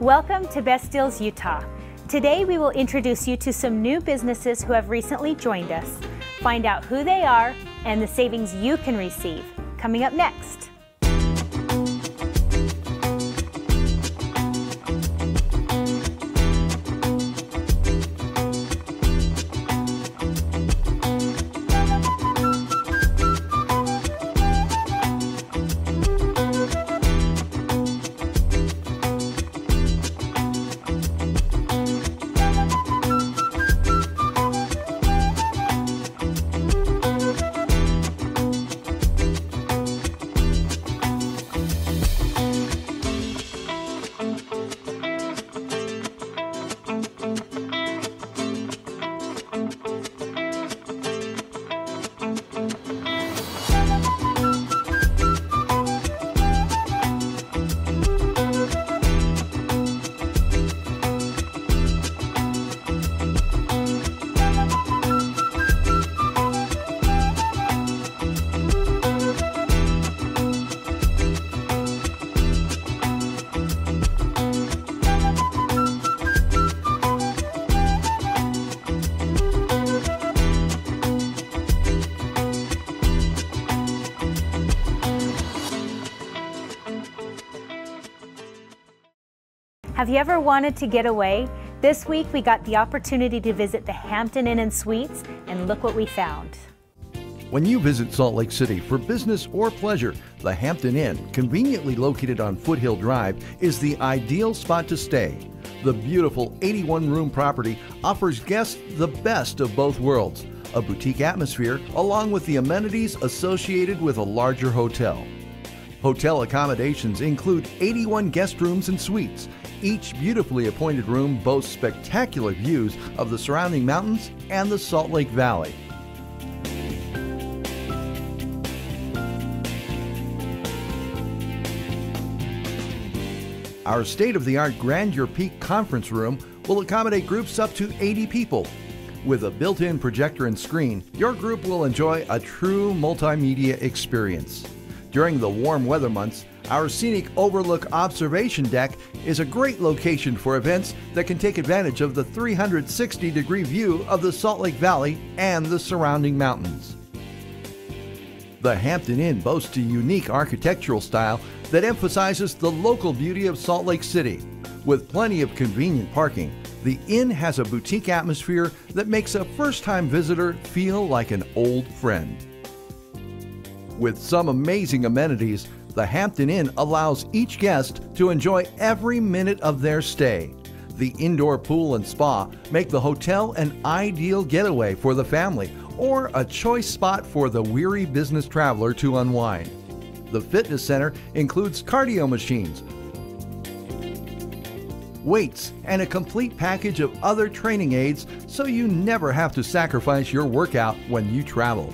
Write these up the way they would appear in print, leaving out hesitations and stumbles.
Welcome to Best Deals Utah. Today we will introduce you to some new businesses who have recently joined us, find out who they are and the savings you can receive. Coming up next. Have you ever wanted to get away? This week we got the opportunity to visit the Hampton Inn and Suites, and look what we found. When you visit Salt Lake City for business or pleasure, the Hampton Inn, conveniently located on Foothill Drive, is the ideal spot to stay. The beautiful 81-room property offers guests the best of both worlds, a boutique atmosphere along with the amenities associated with a larger hotel. Hotel accommodations include 81 guest rooms and suites. Each beautifully appointed room boasts spectacular views of the surrounding mountains and the Salt Lake Valley. Our state-of-the-art Grandeur Peak conference room will accommodate groups up to 80 people. With a built-in projector and screen, your group will enjoy a true multimedia experience. During the warm weather months, our scenic overlook observation deck is a great location for events that can take advantage of the 360-degree view of the Salt Lake Valley and the surrounding mountains. The Hampton Inn boasts a unique architectural style that emphasizes the local beauty of Salt Lake City. With plenty of convenient parking, the inn has a boutique atmosphere that makes a first-time visitor feel like an old friend. With some amazing amenities, the Hampton Inn allows each guest to enjoy every minute of their stay. The indoor pool and spa make the hotel an ideal getaway for the family or a choice spot for the weary business traveler to unwind. The fitness center includes cardio machines, weights, and a complete package of other training aids, so you never have to sacrifice your workout when you travel.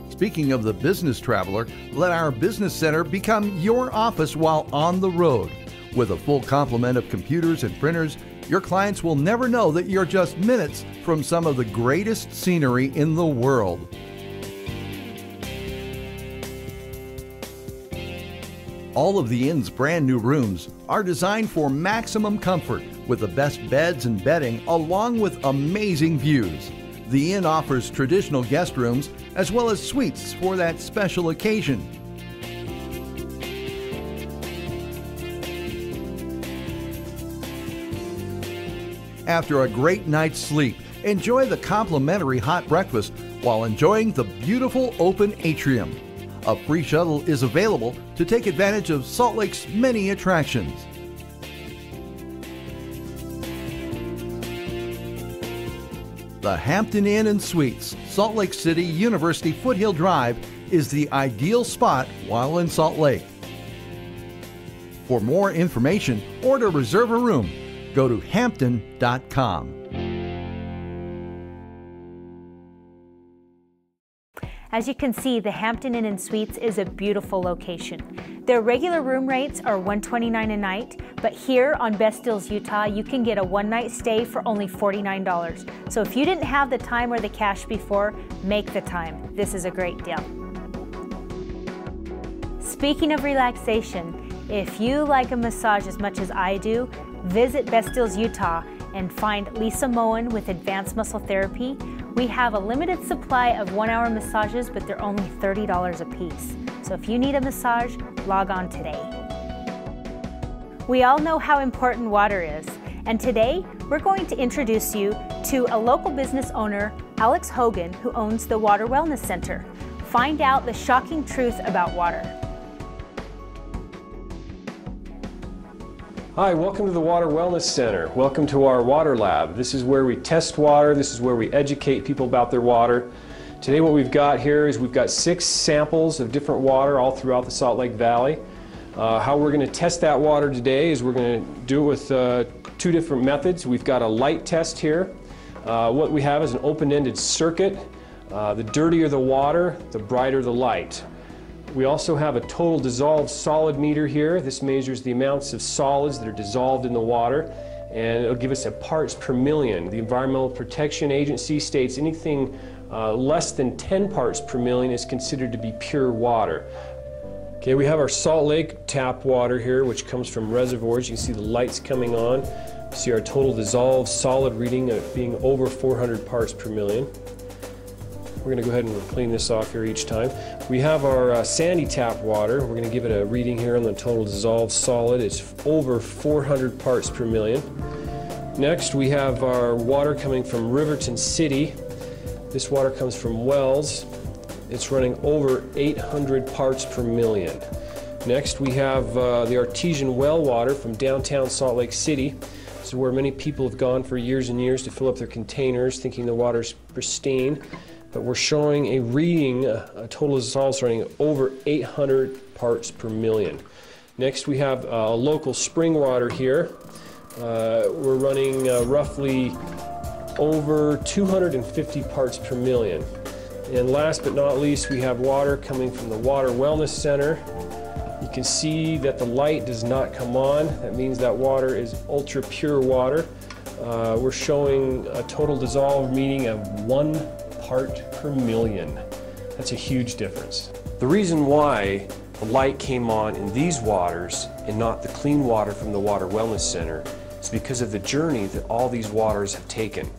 Speaking of the business traveler, let our business center become your office while on the road. With a full complement of computers and printers, your clients will never know that you're just minutes from some of the greatest scenery in the world. All of the inn's brand new rooms are designed for maximum comfort with the best beds and bedding along with amazing views. The inn offers traditional guest rooms as well as suites for that special occasion. After a great night's sleep, enjoy the complimentary hot breakfast while enjoying the beautiful open atrium. A free shuttle is available to take advantage of Salt Lake's many attractions. The Hampton Inn and Suites, Salt Lake City University Foothill Drive, is the ideal spot while in Salt Lake. For more information or to reserve a room, go to hampton.com. As you can see, the Hampton Inn and Suites is a beautiful location. Their regular room rates are $129 a night, but here on Best Deals Utah, you can get a one-night stay for only $49. So if you didn't have the time or the cash before, make the time. This is a great deal. Speaking of relaxation, If you like a massage as much as I do, visit Best Deals Utah and find Lisa Moen with Advanced Muscle Therapy. We have a limited supply of 1-hour massages, but they're only $30 a piece. So if you need a massage, log on today. We all know how important water is, and today we're going to introduce you to a local business owner, Alex Hogan, who owns the Water Wellness Center. Find out the shocking truth about water. Hi, welcome to the Water Wellness Center. Welcome to our water lab. This is where we test water. This is where we educate people about their water. Today what we've got here is we've got 6 samples of different water all throughout the Salt Lake Valley. How we're going to test that water today is we're going to do it with 2 different methods. We've got a light test here. What we have is an open-ended circuit. The dirtier the water, the brighter the light. We also have a total dissolved solid meter here. This measures the amounts of solids that are dissolved in the water, and it'll give us a parts per million. The Environmental Protection Agency states anything less than 10 parts per million is considered to be pure water. Okay, we have our Salt Lake tap water here, which comes from reservoirs. You can see the lights coming on. You see our total dissolved solid reading of being over 400 parts per million. We're going to go ahead and clean this off here each time. We have our sandy tap water. We're going to give it a reading here on the total dissolved solid. It's over 400 parts per million. Next, we have our water coming from Riverton City. This water comes from wells. It's running over 800 parts per million. Next, we have the artesian well water from downtown Salt Lake City. This is where many people have gone for years and years to fill up their containers thinking the water's pristine. But we're showing a reading, a total dissolved running over 800 parts per million. Next, we have local spring water here. We're running roughly over 250 parts per million. And last but not least, we have water coming from the Water Wellness Center. You can see that the light does not come on. That means that water is ultra pure water. We're showing a total dissolved reading of 1 part per million. That's a huge difference. The reason why the light came on in these waters and not the clean water from the Water Wellness Center is because of the journey that all these waters have taken.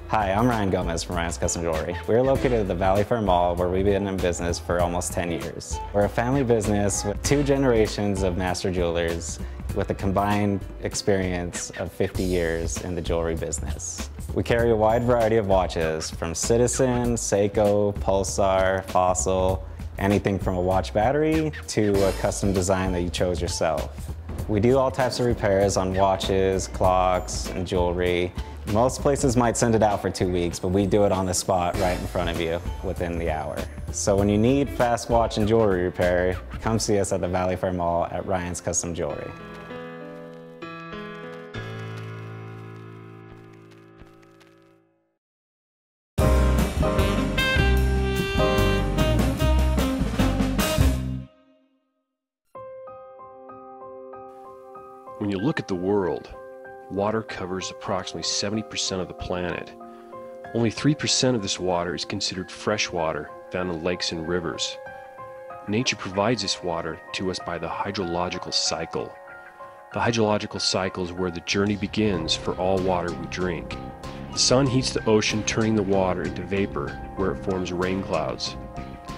Hi, I'm Ryan Gomez from Ryan's Custom Jewelry. We're located at the Valley Fair Mall, where we've been in business for almost 10 years. We're a family business with 2 generations of master jewelers with a combined experience of 50 years in the jewelry business. We carry a wide variety of watches from Citizen, Seiko, Pulsar, Fossil, anything from a watch battery to a custom design that you chose yourself. We do all types of repairs on watches, clocks, and jewelry. Most places might send it out for 2 weeks, but we do it on the spot right in front of you within the hour. So when you need fast watch and jewelry repair, come see us at the Valley Fair Mall at Ryan's Custom Jewelry. When you look at the world, water covers approximately 70% of the planet. Only 3% of this water is considered fresh water found in lakes and rivers. Nature provides this water to us by the hydrological cycle. The hydrological cycle is where the journey begins for all water we drink. The sun heats the ocean, turning the water into vapor, where it forms rain clouds.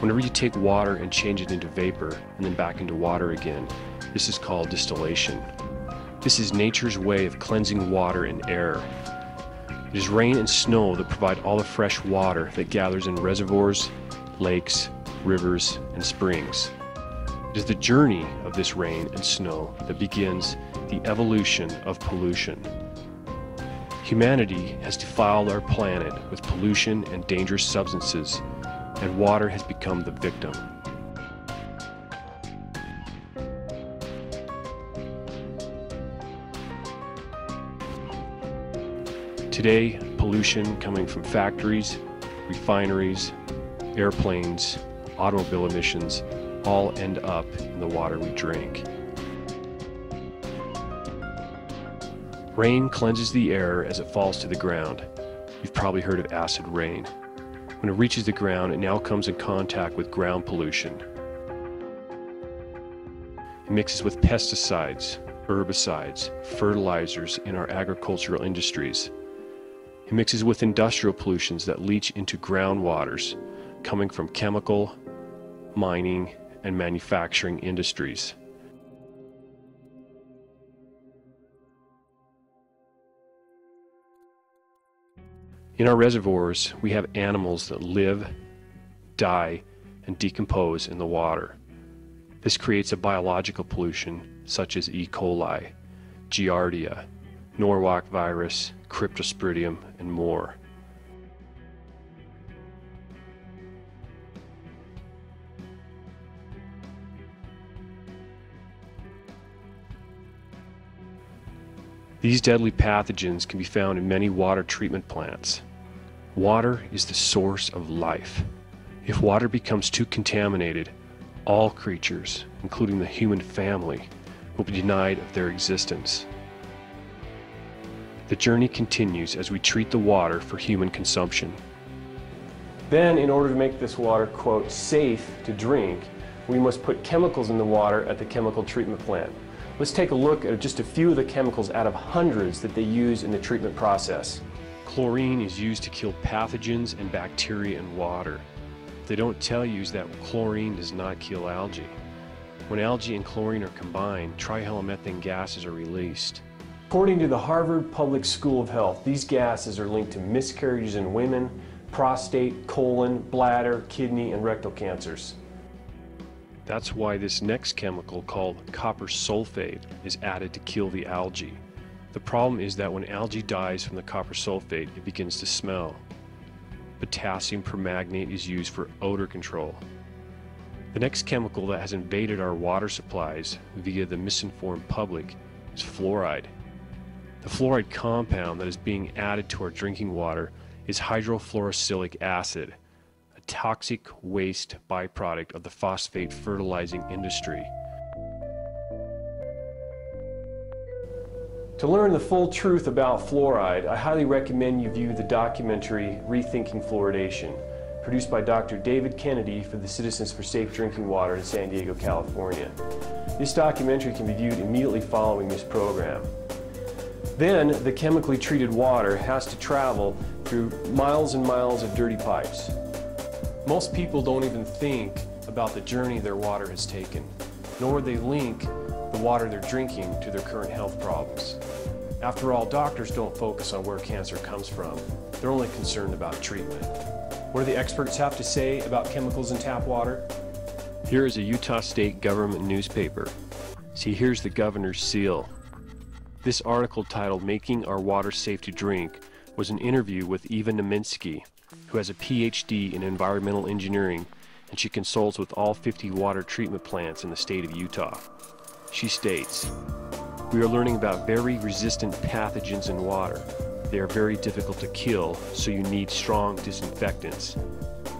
Whenever you take water and change it into vapor and then back into water again, this is called distillation. This is nature's way of cleansing water and air. It is rain and snow that provide all the fresh water that gathers in reservoirs, lakes, rivers, and springs. It is the journey of this rain and snow that begins the evolution of pollution. Humanity has defiled our planet with pollution and dangerous substances, and water has become the victim. Today, pollution coming from factories, refineries, airplanes, automobile emissions all end up in the water we drink. Rain cleanses the air as it falls to the ground. You've probably heard of acid rain. When it reaches the ground, it now comes in contact with ground pollution. It mixes with pesticides, herbicides, fertilizers in our agricultural industries. It mixes with industrial pollutions that leach into groundwaters coming from chemical, mining, and manufacturing industries. In our reservoirs, we have animals that live, die, and decompose in the water. This creates a biological pollution such as E. coli, Giardia, Norwalk virus, Cryptosporidium, and more. These deadly pathogens can be found in many water treatment plants. Water is the source of life. If water becomes too contaminated, all creatures, including the human family, will be denied of their existence. The journey continues as we treat the water for human consumption. Then, in order to make this water, quote, safe to drink, we must put chemicals in the water at the chemical treatment plant. Let's take a look at just a few of the chemicals out of hundreds that they use in the treatment process. Chlorine is used to kill pathogens and bacteria in water. What they don't tell you is that chlorine does not kill algae. When algae and chlorine are combined, trihalomethane gases are released. According to the Harvard Public School of Health, these gases are linked to miscarriages in women, prostate, colon, bladder, kidney, and rectal cancers. That's why this next chemical, called copper sulfate, is added to kill the algae. The problem is that when algae dies from the copper sulfate, it begins to smell. Potassium permanganate is used for odor control. The next chemical that has invaded our water supplies via the misinformed public is fluoride. The fluoride compound that is being added to our drinking water is hydrofluorosilicic acid, a toxic waste byproduct of the phosphate fertilizing industry. To learn the full truth about fluoride, I highly recommend you view the documentary Rethinking Fluoridation, produced by Dr. David Kennedy for the Citizens for Safe Drinking Water in San Diego, California. This documentary can be viewed immediately following this program. Then, the chemically treated water has to travel through miles and miles of dirty pipes. Most people don't even think about the journey their water has taken, nor they link the water they're drinking to their current health problems. After all, doctors don't focus on where cancer comes from. They're only concerned about treatment. What do the experts have to say about chemicals in tap water? Here is a Utah State government newspaper. See, here's the governor's seal. This article, titled "Making Our Water Safe to Drink," was an interview with Eva Neminsky, who has a PhD in environmental engineering, and she consults with all 50 water treatment plants in the state of Utah. She states, "We are learning about very resistant pathogens in water. They are very difficult to kill, so you need strong disinfectants.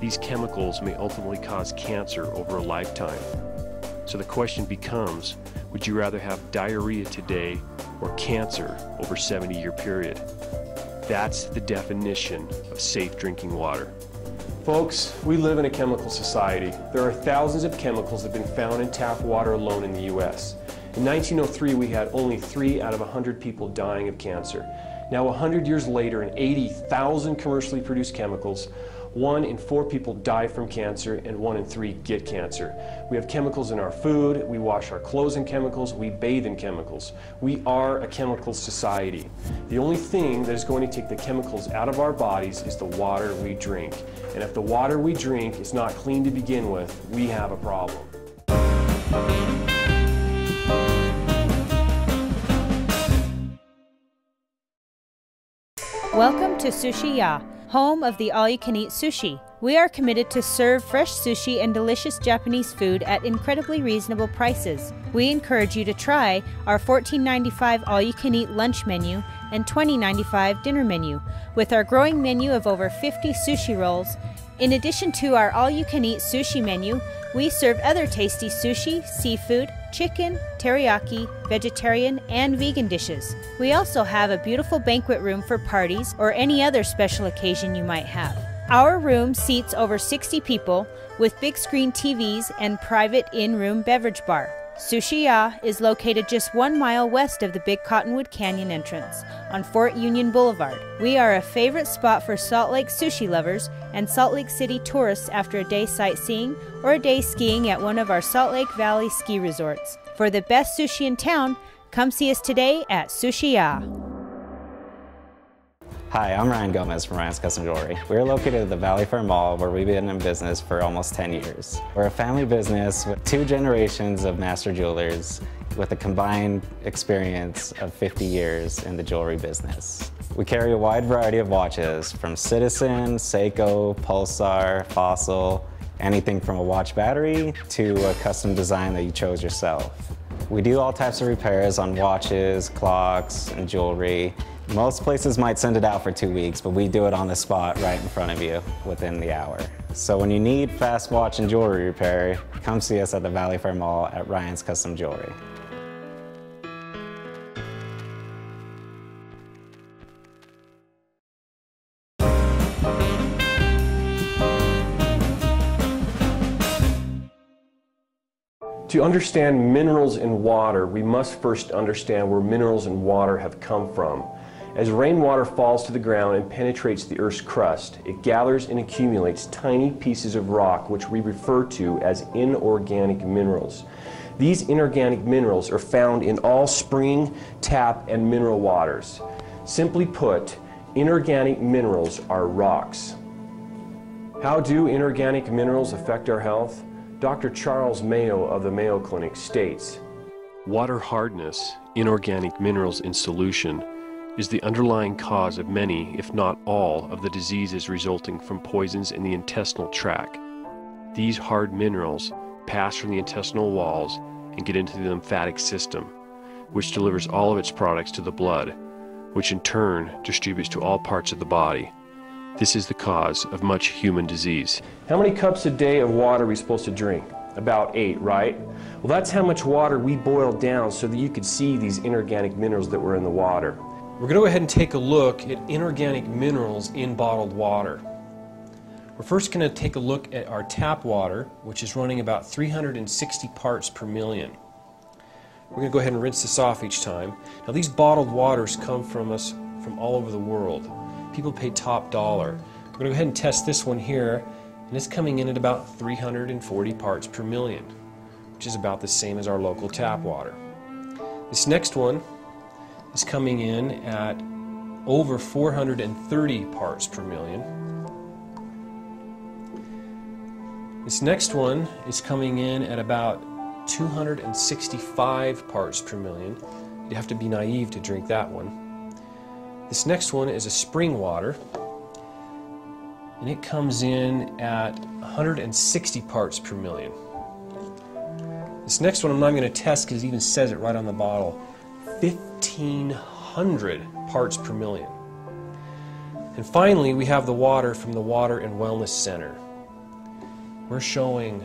These chemicals may ultimately cause cancer over a lifetime. So the question becomes, would you rather have diarrhea today or cancer over a 70-year period?" That's the definition of safe drinking water. Folks, we live in a chemical society. There are thousands of chemicals that have been found in tap water alone in the U.S. In 1903, we had only 3 out of 100 people dying of cancer. Now, 100 years later, and 80,000 commercially produced chemicals, 1 in 4 people die from cancer and 1 in 3 get cancer. We have chemicals in our food, we wash our clothes in chemicals, we bathe in chemicals. We are a chemical society. The only thing that is going to take the chemicals out of our bodies is the water we drink. And if the water we drink is not clean to begin with, we have a problem. Welcome to Sushi Ya, home of the all-you-can-eat sushi. We are committed to serve fresh sushi and delicious Japanese food at incredibly reasonable prices. We encourage you to try our $14.95 all-you-can-eat lunch menu and $20.95 dinner menu, with our growing menu of over 50 sushi rolls. In addition to our all-you-can-eat sushi menu, we serve other tasty sushi, seafood, chicken, teriyaki, vegetarian, and vegan dishes. We also have a beautiful banquet room for parties or any other special occasion you might have. Our room seats over 60 people with big screen TVs and private in-room beverage bar. SushiYah is located just 1 mile west of the Big Cottonwood Canyon entrance on Fort Union Boulevard. We are a favorite spot for Salt Lake sushi lovers and Salt Lake City tourists after a day sightseeing or a day skiing at one of our Salt Lake Valley ski resorts. For the best sushi in town, come see us today at SushiYah. Hi, I'm Ryan Gomez from Ryan's Custom Jewelry. We're located at the Valley Fair Mall where we've been in business for almost 10 years. We're a family business with 2 generations of master jewelers with a combined experience of 50 years in the jewelry business. We carry a wide variety of watches from Citizen, Seiko, Pulsar, Fossil, anything from a watch battery to a custom design that you chose yourself. We do all types of repairs on watches, clocks, and jewelry. Most places might send it out for 2 weeks, but we do it on the spot right in front of you within the hour. So when you need fast watch and jewelry repair, come see us at the Valley Fair Mall at Ryan's Custom Jewelry. To understand minerals in water, we must first understand where minerals in water have come from. As rainwater falls to the ground and penetrates the Earth's crust, it gathers and accumulates tiny pieces of rock which we refer to as inorganic minerals. These inorganic minerals are found in all spring, tap, and mineral waters. Simply put, inorganic minerals are rocks. How do inorganic minerals affect our health? Dr. Charles Mayo of the Mayo Clinic states, "Water hardness, inorganic minerals in solution, is the underlying cause of many, if not all, of the diseases resulting from poisons in the intestinal tract. These hard minerals pass from the intestinal walls and get into the lymphatic system, which delivers all of its products to the blood, which in turn distributes to all parts of the body. This is the cause of much human disease." How many cups a day of water are we supposed to drink? About 8, right? Well, that's how much water we boiled down so that you could see these inorganic minerals that were in the water. We're going to go ahead and take a look at inorganic minerals in bottled water. We're first going to take a look at our tap water, which is running about 360 parts per million. We're going to go ahead and rinse this off each time. Now, these bottled waters come from us from all over the world. People pay top dollar. We're going to go ahead and test this one here, and it's coming in at about 340 parts per million, which is about the same as our local tap water. This next one is coming in at over 430 parts per million. This next one is coming in at about 265 parts per million. You have to be naive to drink that one. This next one is a spring water, and it comes in at 160 parts per million. This next one I'm not going to test because it even says it right on the bottle. 1,500 parts per million. And finally, we have the water from the Water and Wellness Center. We're showing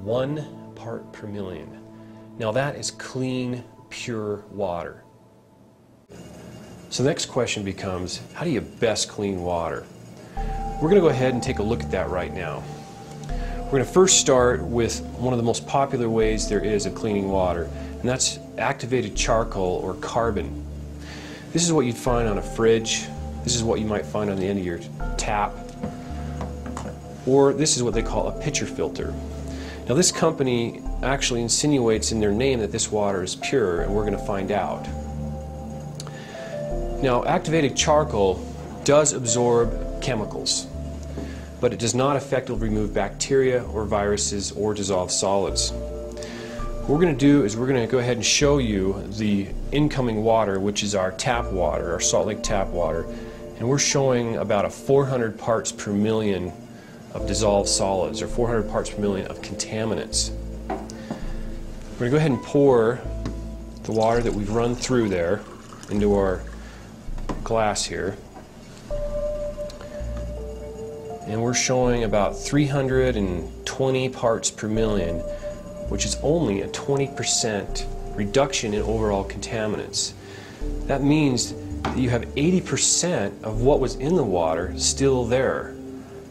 1 part per million. Now that is clean, pure water. So the next question becomes, how do you best clean water? We're going to go ahead and take a look at that right now. We're going to first start with one of the most popular ways there is of cleaning water, and that's activated charcoal or carbon. This is what you'd find on a fridge. This is what you might find on the end of your tap. Or this is what they call a pitcher filter. Now this company actually insinuates in their name that this water is pure, and we're going to find out. Now, activated charcoal does absorb chemicals, but it does not effectively remove bacteria or viruses or dissolve solids. What we're going to do is we're going to go ahead and show you the incoming water, which is our tap water, our Salt Lake tap water, and we're showing about 400 parts per million of dissolved solids, or 400 parts per million of contaminants. We're going to go ahead and pour the water that we've run through there into our glass here, and we're showing about 320 parts per million which is only a 20% reduction in overall contaminants. That means that you have 80% of what was in the water still there.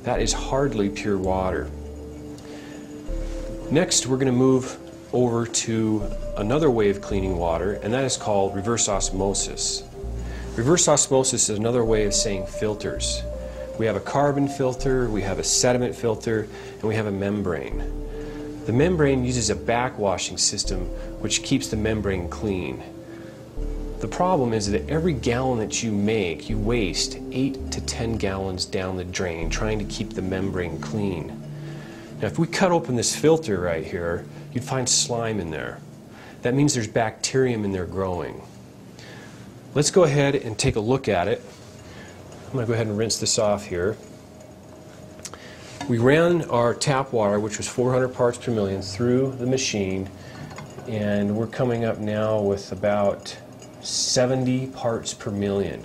That is hardly pure water. Next, we're going to move over to another way of cleaning water, and that is called reverse osmosis. Reverse osmosis is another way of saying filters. We have a carbon filter, we have a sediment filter, and we have a membrane. The membrane uses a backwashing system which keeps the membrane clean. The problem is that every gallon that you make, you waste 8 to 10 gallons down the drain trying to keep the membrane clean. Now, if we cut open this filter right here, you'd find slime in there. That means there's bacterium in there growing. Let's go ahead and take a look at it. I'm going to go ahead and rinse this off here. We ran our tap water, which was 400 parts per million, through the machine, and we're coming up now with about 70 parts per million,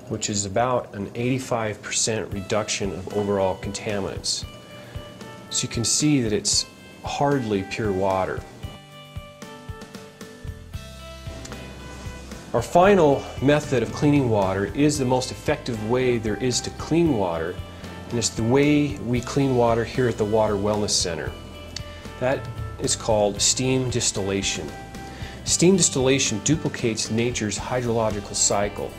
which is about an 85% reduction of overall contaminants. So you can see that it's hardly pure water. Our final method of cleaning water is the most effective way there is to clean water, and it's the way we clean water here at the Water Wellness Center. That is called steam distillation. Steam distillation duplicates nature's hydrological cycle,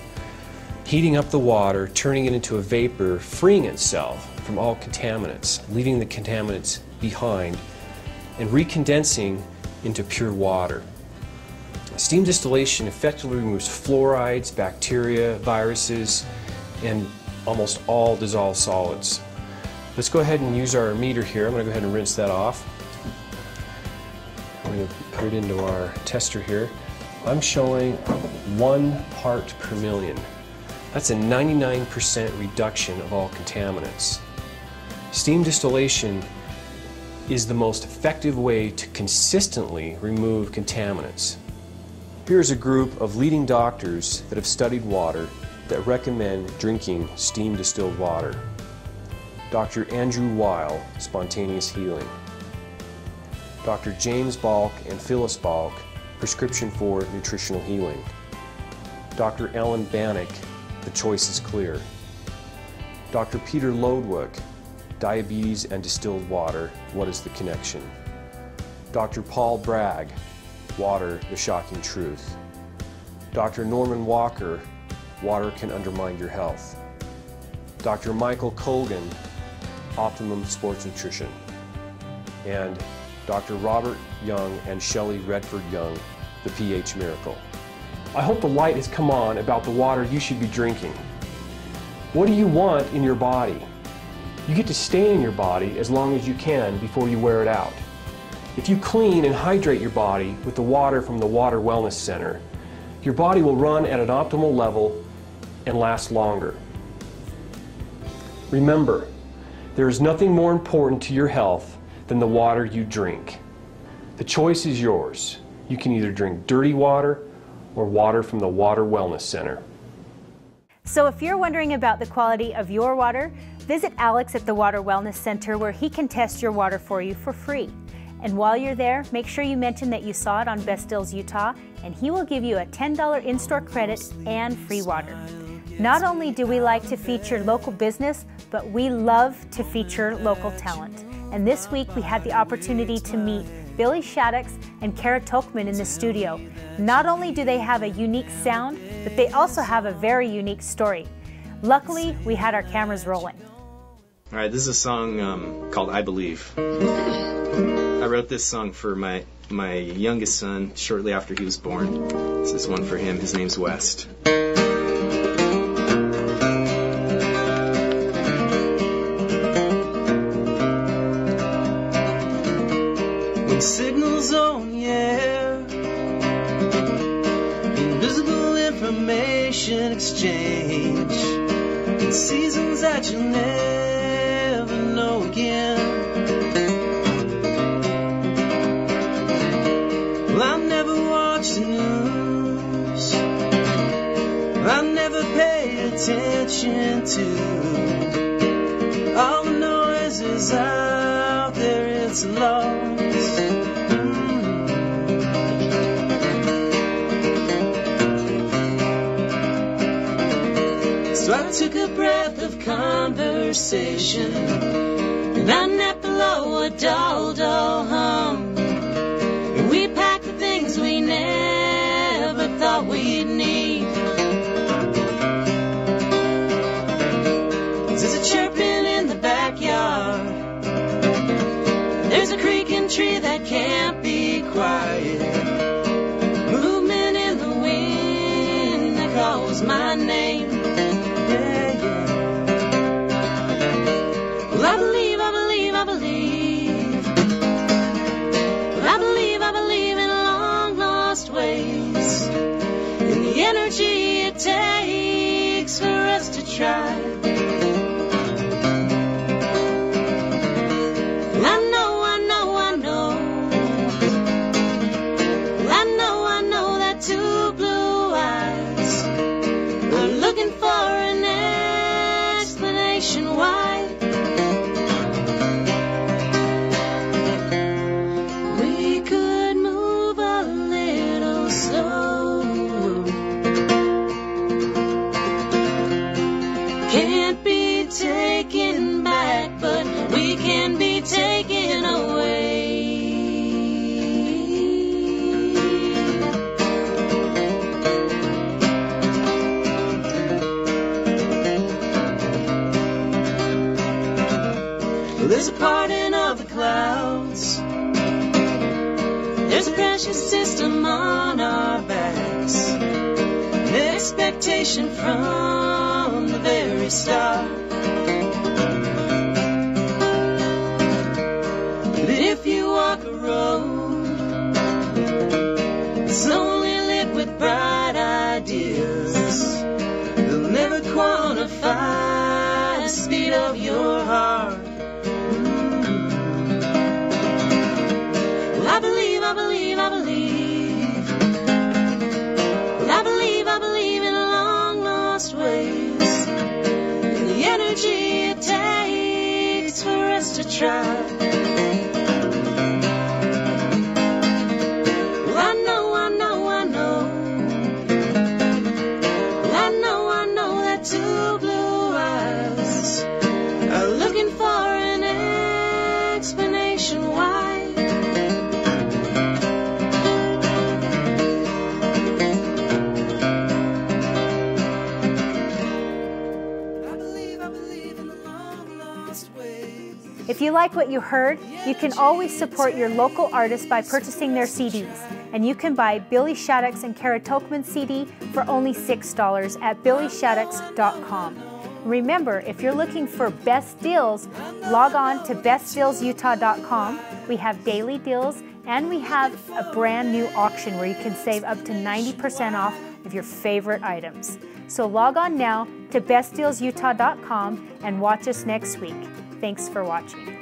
heating up the water, turning it into a vapor, freeing itself from all contaminants, leaving the contaminants behind, and recondensing into pure water. Steam distillation effectively removes fluorides, bacteria, viruses, and almost all dissolved solids. Let's go ahead and use our meter here. I'm going to go ahead and rinse that off. I'm going to put it into our tester here. I'm showing 1 part per million. That's a 99% reduction of all contaminants. Steam distillation is the most effective way to consistently remove contaminants. Here's a group of leading doctors that have studied water that recommend drinking steam distilled water. Dr. Andrew Weil, spontaneous healing. Dr. James Balk and Phyllis Balk, prescription for nutritional healing. Dr. Ellen Bannock, the choice is clear. Dr. Peter Lodwick, diabetes and distilled water, what is the connection? Dr. Paul Bragg, water, the shocking truth. Dr. Norman Walker, water can undermine your health. Dr. Michael Colgan, optimum sports nutrition. And Dr. Robert Young and Shelley Redford Young, the pH miracle. I hope the light has come on about the water you should be drinking. What do you want in your body? You get to stay in your body as long as you can before you wear it out. If you clean and hydrate your body with the water from the Water Wellness Center, your body will run at an optimal level and last longer. Remember, there is nothing more important to your health than the water you drink. The choice is yours. You can either drink dirty water or water from the Water Wellness Center. So if you're wondering about the quality of your water, visit Alex at the Water Wellness Center where he can test your water for you for free. And while you're there, make sure you mention that you saw it on Best Deals Utah, and he will give you a $10 in-store credit and free water. Not only do we like to feature local business, but we love to feature local talent. And this week we had the opportunity to meet Billy Shaddox and Tauchman in the studio. Not only do they have a unique sound, but they also have a very unique story. Luckily, we had our cameras rolling. All right, this is a song called I Believe. I wrote this song for my youngest son shortly after he was born. This is one for him. His name's West. When signals on the air, invisible information exchange, in seasons that you'll never know again. Well, I never watch the news, I never pay attention to all the noises out there, it's lost took a breath of conversation, and I napped below a dull, dull hum. And we packed the things we never thought we'd need. There's a chirping in the backyard. There's a creaking tree that can't be quiet. Movement in the wind that calls my name. Yeah, yeah. Well, I believe, I believe, I believe. Well, I believe, I believe in long lost ways, in the energy it takes for us to try. Two blue eyes are looking for an explanation why we could move a little slower. Can't be taken back, but we can be taken away. There's a parting of the clouds. There's a precious system on our backs. An expectation from the very start. But if you walk a road that's only lit with bright ideas, they'll never quantify the speed of your heart. I believe, I believe, I believe. I believe, I believe in long lost ways, in the energy it takes for us to try. Well, I know, I know, I know. Well, I know that two blue eyes are looking for an explanation why. If you like what you heard, you can always support your local artist by purchasing their CDs. And you can buy Billy Shaddox and Kara Tauchman CD for only $6 at BillyShaddox.com. Remember, if you're looking for best deals, log on to BestDealsUtah.com. We have daily deals, and we have a brand new auction where you can save up to 90% off of your favorite items. So log on now to BestDealsUtah.com and watch us next week. Thanks for watching.